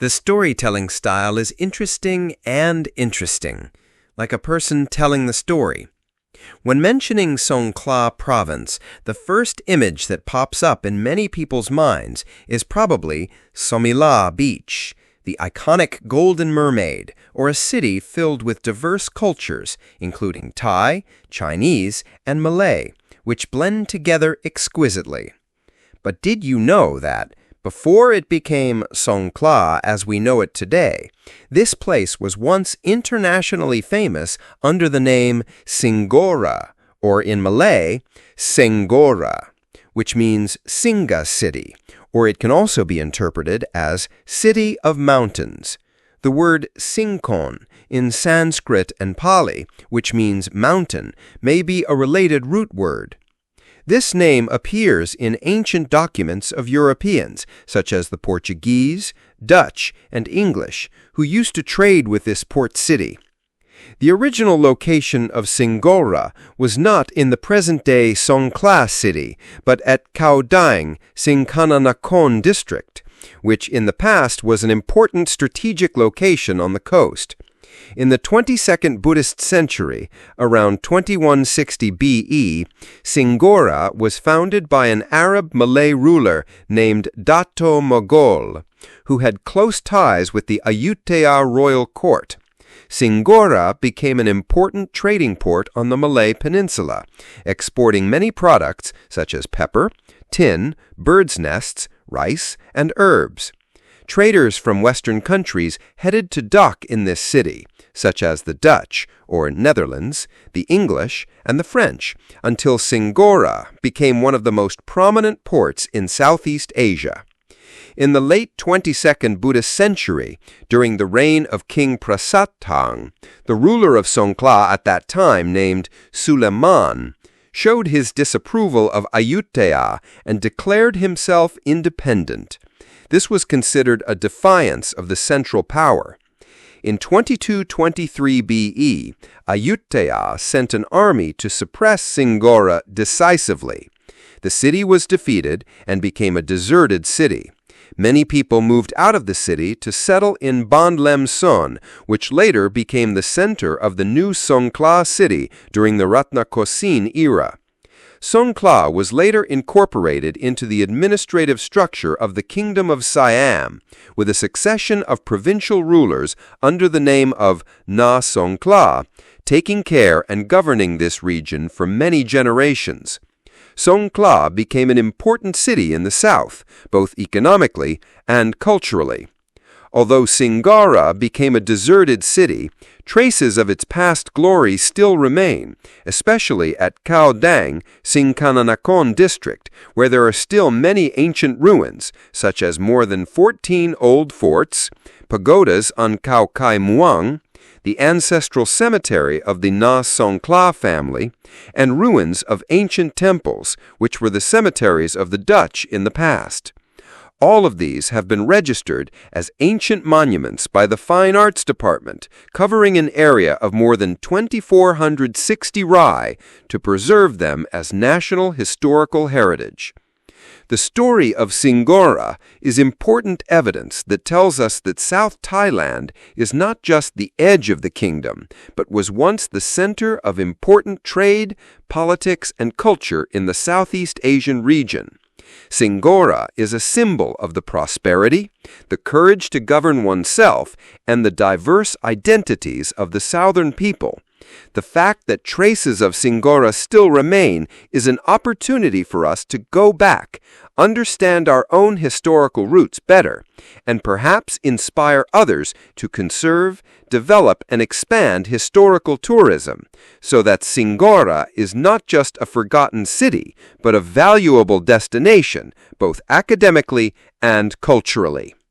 The storytelling style is interesting and interesting, like a person telling the story. When mentioning Songkhla Province, the first image that pops up in many people's minds is probably Samila Beach, the iconic Golden Mermaid, or a city filled with diverse cultures, including Thai, Chinese, and Malay, which blend together exquisitely. But did you know that, before it became Songkhla as we know it today, this place was once internationally famous under the name Singora, or in Malay, Singora, which means Singa City, or it can also be interpreted as City of Mountains. The word Singkon in Sanskrit and Pali, which means mountain, may be a related root word. This name appears in ancient documents of Europeans, such as the Portuguese, Dutch, and English, who used to trade with this port city. The original location of Singora was not in the present-day Songkhla city, but at Khao Dang, Singkananakon district, which in the past was an important strategic location on the coast. In the 22nd Buddhist century, around 2160 BE, Singora was founded by an Arab-Malay ruler named Dato Mogol, who had close ties with the Ayutthaya royal court. Singora became an important trading port on the Malay Peninsula, exporting many products such as pepper, tin, birds' nests, rice, and herbs. Traders from Western countries headed to dock in this city, such as the Dutch, or Netherlands, the English, and the French, until Singora became one of the most prominent ports in Southeast Asia. In the late 22nd Buddhist century, during the reign of King Prasathang, the ruler of Songkhla at that time, named Suleiman, showed his disapproval of Ayutthaya and declared himself independent. This was considered a defiance of the central power. In 2223 BE, Ayutthaya sent an army to suppress Singora decisively. The city was defeated and became a deserted city. Many people moved out of the city to settle in Bandlem Son, which later became the center of the new Songkhla city during the Ratnakosin era. Songkhla was later incorporated into the administrative structure of the Kingdom of Siam, with a succession of provincial rulers under the name of Na Songkhla, taking care and governing this region for many generations. Songkhla became an important city in the south, both economically and culturally. Although Singora became a deserted city, traces of its past glory still remain, especially at Khao Dang, Singkananakon district, where there are still many ancient ruins, such as more than 14 old forts, pagodas on Khao Kai Muang, the ancestral cemetery of the Na Songkhla family, and ruins of ancient temples, which were the cemeteries of the Dutch in the past. All of these have been registered as ancient monuments by the Fine Arts Department, covering an area of more than 2,460 rai to preserve them as national historical heritage. The story of Singora is important evidence that tells us that South Thailand is not just the edge of the kingdom, but was once the center of important trade, politics, and culture in the Southeast Asian region. Singora is a symbol of the prosperity, the courage to govern oneself, and the diverse identities of the southern people. The fact that traces of Singora still remain is an opportunity for us to go back, understand our own historical roots better, and perhaps inspire others to conserve, develop, and expand historical tourism, so that Singora is not just a forgotten city, but a valuable destination, both academically and culturally.